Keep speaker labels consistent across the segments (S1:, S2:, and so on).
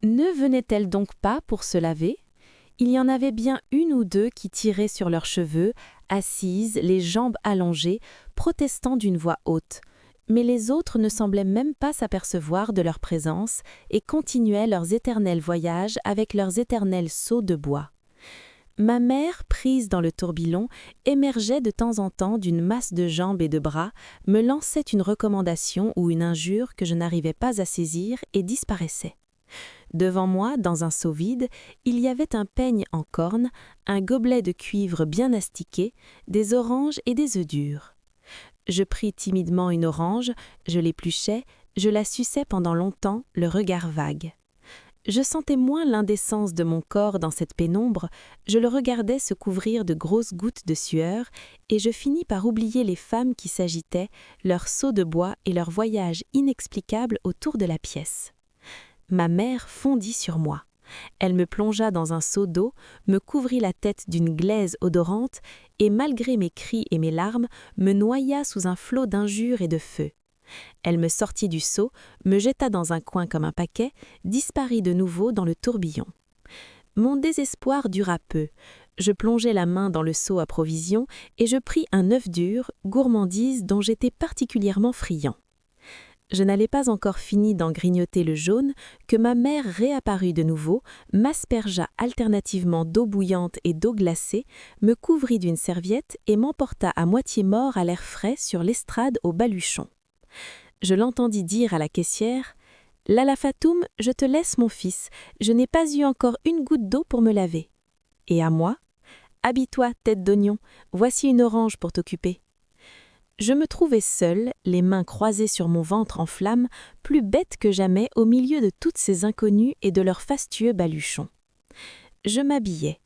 S1: Ne venaient-elles donc pas pour se laver? Il y en avait bien une ou deux qui tiraient sur leurs cheveux, assises, les jambes allongées, protestant d'une voix haute. Mais les autres ne semblaient même pas s'apercevoir de leur présence et continuaient leurs éternels voyages avec leurs éternels seaux de bois. Ma mère, prise dans le tourbillon, émergeait de temps en temps d'une masse de jambes et de bras, me lançait une recommandation ou une injure que je n'arrivais pas à saisir et disparaissait. Devant moi, dans un seau vide, il y avait un peigne en corne, un gobelet de cuivre bien astiqué, des oranges et des œufs durs. Je pris timidement une orange, je l'épluchai, je la suçai pendant longtemps, le regard vague. Je sentais moins l'indécence de mon corps dans cette pénombre, je le regardais se couvrir de grosses gouttes de sueur, et je finis par oublier les femmes qui s'agitaient, leurs seaux de bois et leur voyage inexplicable autour de la pièce. Ma mère fondit sur moi. Elle me plongea dans un seau d'eau, me couvrit la tête d'une glaise odorante et, malgré mes cris et mes larmes, me noya sous un flot d'injures et de feu. Elle me sortit du seau, me jeta dans un coin comme un paquet, disparut de nouveau dans le tourbillon. Mon désespoir dura peu. Je plongeai la main dans le seau à provisions et je pris un œuf dur, gourmandise dont j'étais particulièrement friand. Je n'allais pas encore fini d'en grignoter le jaune que ma mère réapparut de nouveau, m'aspergea alternativement d'eau bouillante et d'eau glacée, me couvrit d'une serviette et m'emporta à moitié mort à l'air frais sur l'estrade au baluchon. Je l'entendis dire à la caissière « Lala Fatoum, je te laisse mon fils, je n'ai pas eu encore une goutte d'eau pour me laver. » Et à moi « Habille-toi, tête d'oignon, voici une orange pour t'occuper. » Je me trouvais seule, les mains croisées sur mon ventre en flammes, plus bête que jamais au milieu de toutes ces inconnues et de leurs fastueux baluchons. Je m'habillai.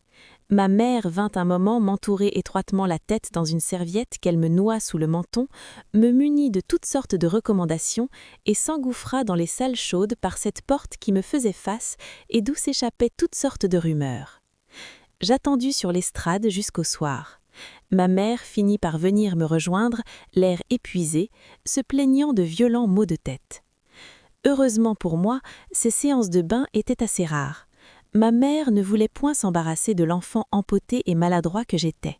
S1: Ma mère vint un moment m'entourer étroitement la tête dans une serviette qu'elle me noua sous le menton, me munit de toutes sortes de recommandations et s'engouffra dans les salles chaudes par cette porte qui me faisait face et d'où s'échappaient toutes sortes de rumeurs. J'attendus sur l'estrade jusqu'au soir. Ma mère finit par venir me rejoindre, l'air épuisé, se plaignant de violents maux de tête. Heureusement pour moi, ces séances de bain étaient assez rares. Ma mère ne voulait point s'embarrasser de l'enfant empoté et maladroit que j'étais.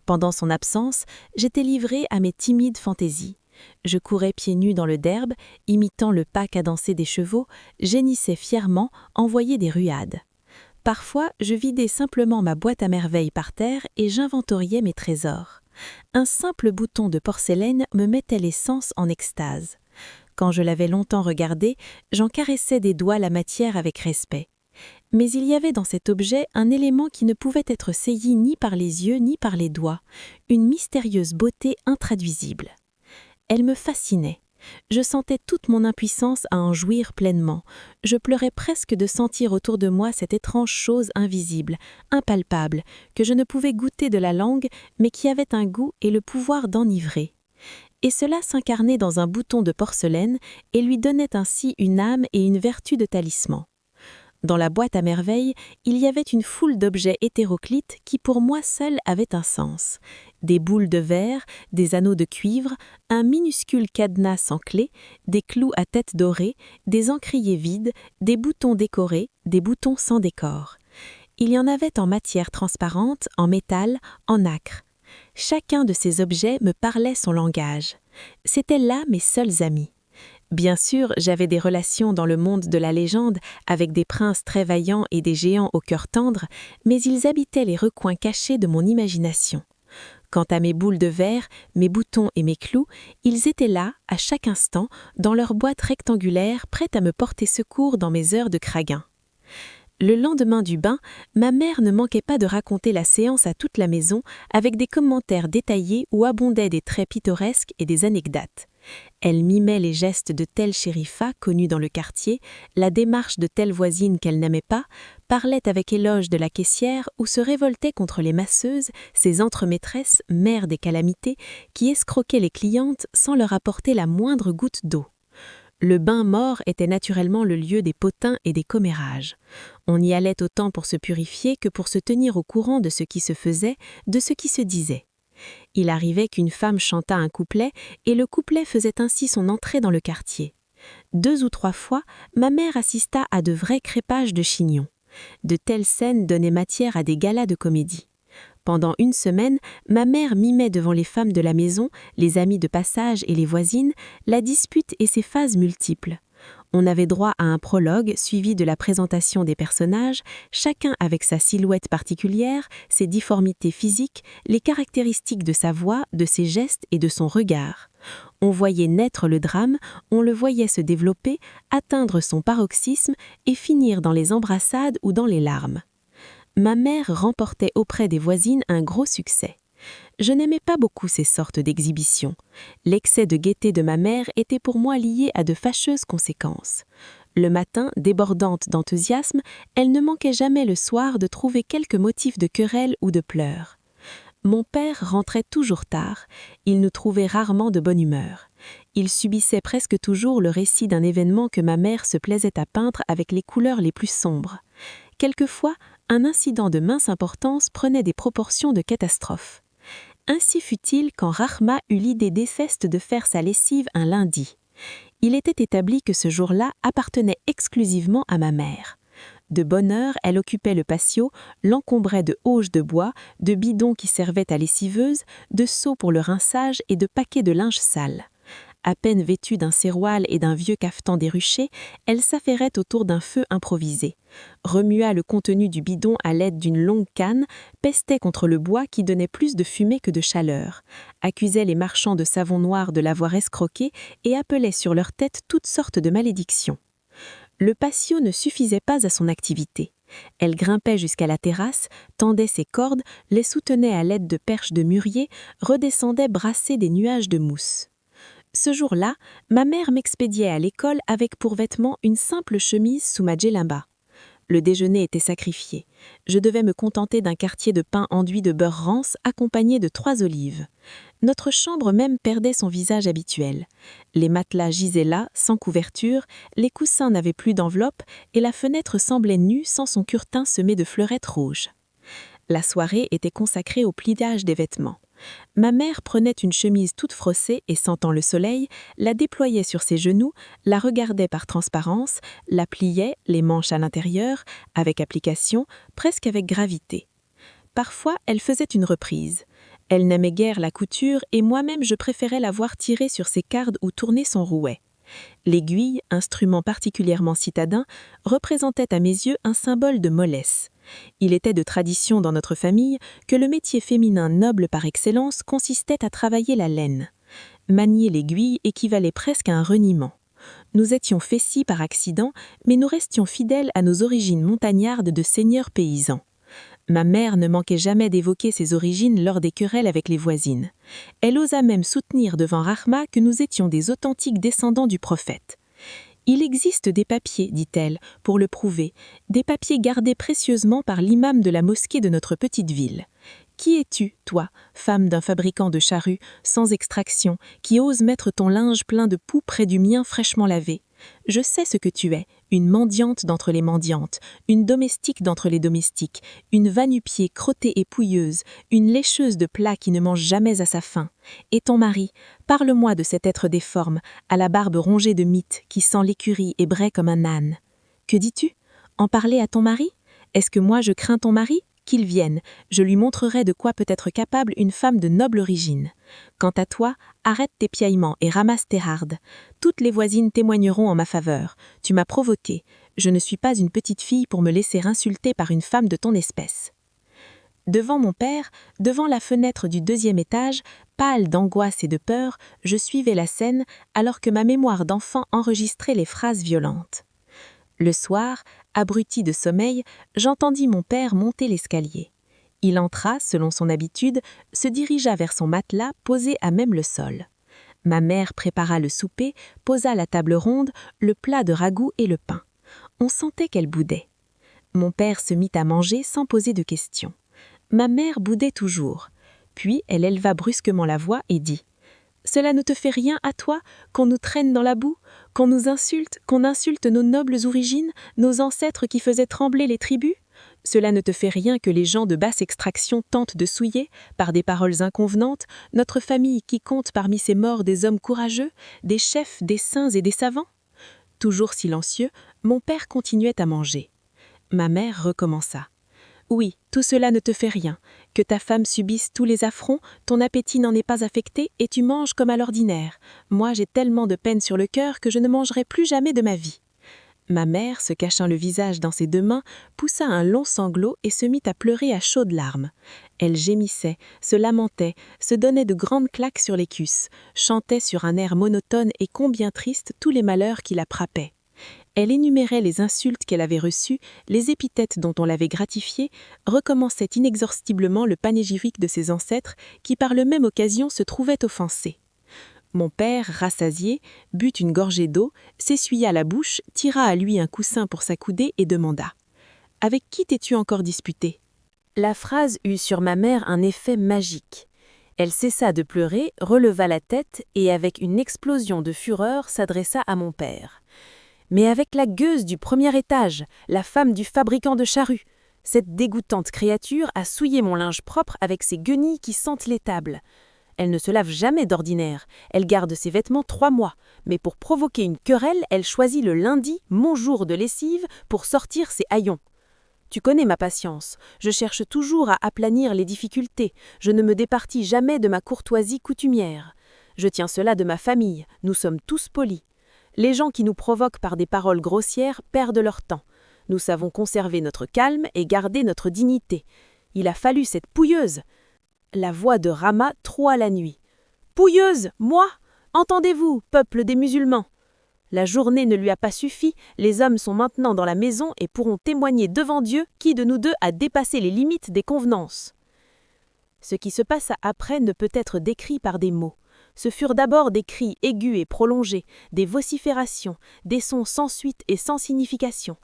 S1: Pendant son absence, j'étais livrée à mes timides fantaisies. Je courais pieds nus dans le derbe, imitant le pas cadencé des chevaux, gémissais fièrement, envoyais des ruades. Parfois, je vidais simplement ma boîte à merveilles par terre et j'inventoriais mes trésors. Un simple bouton de porcelaine me mettait les sens en extase. Quand je l'avais longtemps regardé, j'en caressais des doigts la matière avec respect. Mais il y avait dans cet objet un élément qui ne pouvait être saisi ni par les yeux ni par les doigts, une mystérieuse beauté intraduisible. Elle me fascinait. Je sentais toute mon impuissance à en jouir pleinement. Je pleurais presque de sentir autour de moi cette étrange chose invisible, impalpable, que je ne pouvais goûter de la langue, mais qui avait un goût et le pouvoir d'enivrer. Et cela s'incarnait dans un bouton de porcelaine et lui donnait ainsi une âme et une vertu de talisman. Dans la boîte à merveilles, il y avait une foule d'objets hétéroclites qui pour moi seuls avaient un sens. Des boules de verre, des anneaux de cuivre, un minuscule cadenas sans clé, des clous à tête dorée, des encriers vides, des boutons décorés, des boutons sans décor. Il y en avait en matière transparente, en métal, en nacre. Chacun de ces objets me parlait son langage. C'étaient là mes seuls amis. Bien sûr, j'avais des relations dans le monde de la légende avec des princes très vaillants et des géants au cœur tendre, mais ils habitaient les recoins cachés de mon imagination. Quant à mes boules de verre, mes boutons et mes clous, ils étaient là, à chaque instant, dans leur boîte rectangulaire, prête à me porter secours dans mes heures de craguin. Le lendemain du bain, ma mère ne manquait pas de raconter la séance à toute la maison avec des commentaires détaillés où abondaient des traits pittoresques et des anecdotes. Elle mimait les gestes de telle chérifa connue dans le quartier, la démarche de telle voisine qu'elle n'aimait pas, parlait avec éloge de la caissière ou se révoltait contre les masseuses, ces entremaîtresses, mères des calamités, qui escroquaient les clientes sans leur apporter la moindre goutte d'eau. Le bain mort était naturellement le lieu des potins et des commérages. On y allait autant pour se purifier que pour se tenir au courant de ce qui se faisait, de ce qui se disait. Il arrivait qu'une femme chantât un couplet, et le couplet faisait ainsi son entrée dans le quartier. 2 ou 3 fois, ma mère assista à de vrais crépages de chignons. De telles scènes donnaient matière à des galas de comédie. Pendant 1 semaine, ma mère mimait devant les femmes de la maison, les amis de passage et les voisines, la dispute et ses phases multiples. On avait droit à un prologue suivi de la présentation des personnages, chacun avec sa silhouette particulière, ses difformités physiques, les caractéristiques de sa voix, de ses gestes et de son regard. On voyait naître le drame, on le voyait se développer, atteindre son paroxysme et finir dans les embrassades ou dans les larmes. Ma mère remportait auprès des voisines un gros succès. Je n'aimais pas beaucoup ces sortes d'exhibitions. L'excès de gaieté de ma mère était pour moi lié à de fâcheuses conséquences. Le matin, débordante d'enthousiasme, elle ne manquait jamais le soir de trouver quelque motif de querelle ou de pleurs. Mon père rentrait toujours tard, il nous trouvait rarement de bonne humeur. Il subissait presque toujours le récit d'un événement que ma mère se plaisait à peindre avec les couleurs les plus sombres. Quelquefois, un incident de mince importance prenait des proportions de catastrophe. Ainsi fut-il quand Rahma eut l'idée déceste de faire sa lessive un lundi. Il était établi que ce jour-là appartenait exclusivement à ma mère. De bonne heure, elle occupait le patio, l'encombrait de auges de bois, de bidons qui servaient à lessiveuse, de seaux pour le rinçage et de paquets de linge sale. À peine vêtue d'un séroil et d'un vieux cafetan déruché, elle s'affairait autour d'un feu improvisé. Remua le contenu du bidon à l'aide d'une longue canne, pestait contre le bois qui donnait plus de fumée que de chaleur, accusait les marchands de savon noir de l'avoir escroqué et appelait sur leur tête toutes sortes de malédictions. Le patio ne suffisait pas à son activité. Elle grimpait jusqu'à la terrasse, tendait ses cordes, les soutenait à l'aide de perches de mûrier, redescendait brasser des nuages de mousse. Ce jour-là, ma mère m'expédiait à l'école avec pour vêtement une simple chemise sous ma djellaba. Le déjeuner était sacrifié. Je devais me contenter d'un quartier de pain enduit de beurre rance accompagné de 3 olives. Notre chambre même perdait son visage habituel. Les matelas gisaient là, sans couverture, les coussins n'avaient plus d'enveloppe et la fenêtre semblait nue sans son curtin semé de fleurettes rouges. La soirée était consacrée au pliage des vêtements. Ma mère prenait une chemise toute frossée et sentant le soleil, la déployait sur ses genoux, la regardait par transparence, la pliait, les manches à l'intérieur, avec application, presque avec gravité. Parfois, elle faisait une reprise. Elle n'aimait guère la couture et moi-même je préférais la voir tirer sur ses cardes ou tourner son rouet. L'aiguille, instrument particulièrement citadin, représentait à mes yeux un symbole de mollesse. Il était de tradition dans notre famille que le métier féminin noble par excellence consistait à travailler la laine. Manier l'aiguille équivalait presque à un reniement. Nous étions fessis par accident, mais nous restions fidèles à nos origines montagnardes de seigneurs paysans. Ma mère ne manquait jamais d'évoquer ses origines lors des querelles avec les voisines. Elle osa même soutenir devant Rahma que nous étions des authentiques descendants du prophète. « Il existe des papiers, dit-elle, pour le prouver, des papiers gardés précieusement par l'imam de la mosquée de notre petite ville. Qui es-tu, toi, femme d'un fabricant de charrues, sans extraction, qui ose mettre ton linge plein de poux près du mien fraîchement lavé? Je sais ce que tu es, une mendiante d'entre les mendiantes, une domestique d'entre les domestiques, une va-nu-pieds crottée et pouilleuse, une lécheuse de plats qui ne mange jamais à sa faim. Et ton mari, parle-moi de cet être déforme, à la barbe rongée de mites, qui sent l'écurie et braie comme un âne. Que dis-tu? En parler à ton mari? Est-ce que moi je crains ton mari? Qu'il vienne, je lui montrerai de quoi peut être capable une femme de noble origine. Quant à toi, arrête tes piaillements et ramasse tes hardes. Toutes les voisines témoigneront en ma faveur. Tu m'as provoqué. Je ne suis pas une petite fille pour me laisser insulter par une femme de ton espèce. » Devant mon père, devant la fenêtre du 2e étage, pâle d'angoisse et de peur, je suivais la scène alors que ma mémoire d'enfant enregistrait les phrases violentes. Le soir, abruti de sommeil, j'entendis mon père monter l'escalier. Il entra, selon son habitude, se dirigea vers son matelas posé à même le sol. Ma mère prépara le souper, posa la table ronde, le plat de ragoût et le pain. On sentait qu'elle boudait. Mon père se mit à manger sans poser de questions. Ma mère boudait toujours. Puis elle éleva brusquement la voix et dit « Cela ne te fait rien à toi qu'on nous traîne dans la boue, qu'on nous insulte, qu'on insulte nos nobles origines, nos ancêtres qui faisaient trembler les tribus? Cela ne te fait rien que les gens de basse extraction tentent de souiller, par des paroles inconvenantes, notre famille qui compte parmi ses morts des hommes courageux, des chefs, des saints et des savants?
S2: Toujours silencieux, mon père continuait à manger. Ma mère recommença. Oui, tout cela ne te fait rien. Que ta femme subisse tous les affronts, ton appétit n'en est pas affecté et tu manges comme à l'ordinaire. Moi, j'ai tellement de peine sur le cœur que je ne mangerai plus jamais de ma vie. Ma mère, se cachant le visage dans ses deux mains, poussa un long sanglot et se mit à pleurer à chaudes larmes. Elle gémissait, se lamentait, se donnait de grandes claques sur les cuisses, chantait sur un air monotone et combien triste tous les malheurs qui la frappaient. Elle énumérait les insultes qu'elle avait reçues, les épithètes dont on l'avait gratifiée, recommençait inexhaustiblement le panégyrique de ses ancêtres qui par la même occasion se trouvaient offensés. Mon père, rassasié, but une gorgée d'eau, s'essuya la bouche, tira à lui un coussin pour s'accouder et demanda « Avec qui t'es-tu encore disputé ?»
S1: La phrase eut sur ma mère un effet magique. Elle cessa de pleurer, releva la tête et avec une explosion de fureur s'adressa à mon père. Mais avec la gueuse du premier étage, la femme du fabricant de charrues. Cette dégoûtante créature a souillé mon linge propre avec ses guenilles qui sentent l'étable. Elle ne se lave jamais d'ordinaire, elle garde ses vêtements 3 mois, mais pour provoquer une querelle, elle choisit le lundi, mon jour de lessive, pour sortir ses haillons. Tu connais ma patience, je cherche toujours à aplanir les difficultés, je ne me départis jamais de ma courtoisie coutumière. Je tiens cela de ma famille, nous sommes tous polis. Les gens qui nous provoquent par des paroles grossières perdent leur temps. Nous savons conserver notre calme et garder notre dignité. Il a fallu cette pouilleuse. La voix de Rama troua la nuit. Pouilleuse, moi ? Entendez-vous, peuple des musulmans ? La journée ne lui a pas suffi, les hommes sont maintenant dans la maison et pourront témoigner devant Dieu qui de nous deux a dépassé les limites des convenances. Ce qui se passa après ne peut être décrit par des mots. Ce furent d'abord des cris aigus et prolongés, des vociférations, des sons sans suite et sans signification.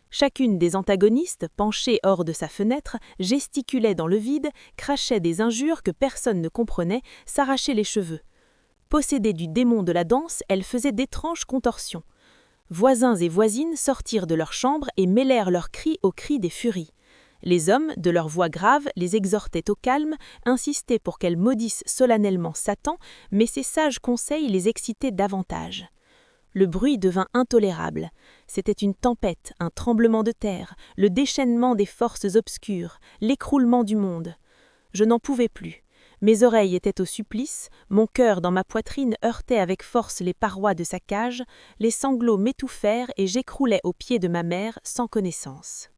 S1: Chacune des antagonistes, penchée hors de sa fenêtre, gesticulait dans le vide, crachait des injures que personne ne comprenait, s'arrachait les cheveux. Possédée du démon de la danse, elle faisait d'étranges contorsions. Voisins et voisines sortirent de leur chambre et mêlèrent leurs cris aux cris des furies. Les hommes, de leur voix grave, les exhortaient au calme, insistaient pour qu'elles maudissent solennellement Satan, mais ces sages conseils les excitaient davantage. Le bruit devint intolérable. C'était une tempête, un tremblement de terre, le déchaînement des forces obscures, l'écroulement du monde. Je n'en pouvais plus. Mes oreilles étaient au supplice, mon cœur dans ma poitrine heurtait avec force les parois de sa cage, les sanglots m'étouffèrent et j'écroulais aux pieds de ma mère sans connaissance.